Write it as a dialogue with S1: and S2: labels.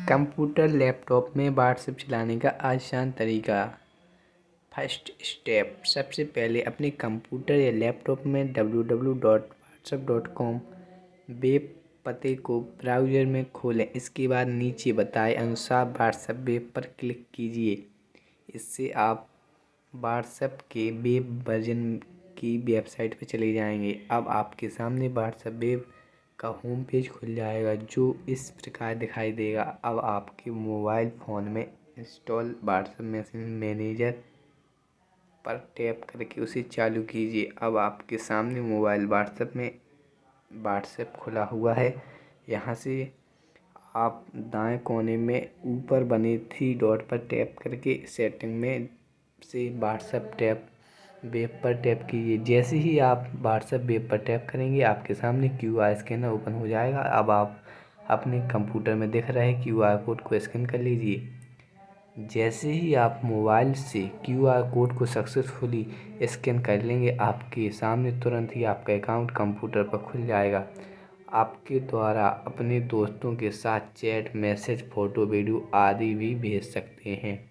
S1: Computer laptop में WhatsApp चलाने का आसान तरीका। फर्स्ट स्टेप, सबसे पहले अपने कंप्यूटर या लैपटॉप में www.whatsapp.com वेब पते को ब्राउज़र में खोलें। इसके बाद नीचे बताए अनुसार व्हाट्सएप वेब पर क्लिक कीजिए। इससे आप व्हाट्सएप के वेब वर्जन की वेबसाइट पर चले जाएंगे। अब आपके सामने व्हाट्सएप वेब का होम पेज खुल जाएगा, जो इस प्रकार दिखाई देगा। अब आपके मोबाइल फ़ोन में इंस्टॉल व्हाट्सएप मैसेज मैनेजर पर टैप करके उसे चालू कीजिए। अब आपके सामने मोबाइल व्हाट्सएप में व्हाट्सएप खुला हुआ है। यहाँ से आप दाएं कोने में ऊपर बने 3 डॉट पर टैप करके सेटिंग में से व्हाट्सएप टैप वेब पर टैप कीजिए। जैसे ही आप व्हाट्सएप वेब पर टैप करेंगे, आपके सामने QR स्कैनर ओपन हो जाएगा। अब आप अपने कंप्यूटर में दिख रहे QR कोड को स्कैन कर लीजिए। जैसे ही आप मोबाइल से QR कोड को सक्सेसफुली स्कैन कर लेंगे, आपके सामने तुरंत ही आपका अकाउंट कंप्यूटर पर खुल जाएगा। आपके द्वारा अपने दोस्तों के साथ चैट, मैसेज, फ़ोटो, वीडियो आदि भी भेज सकते हैं।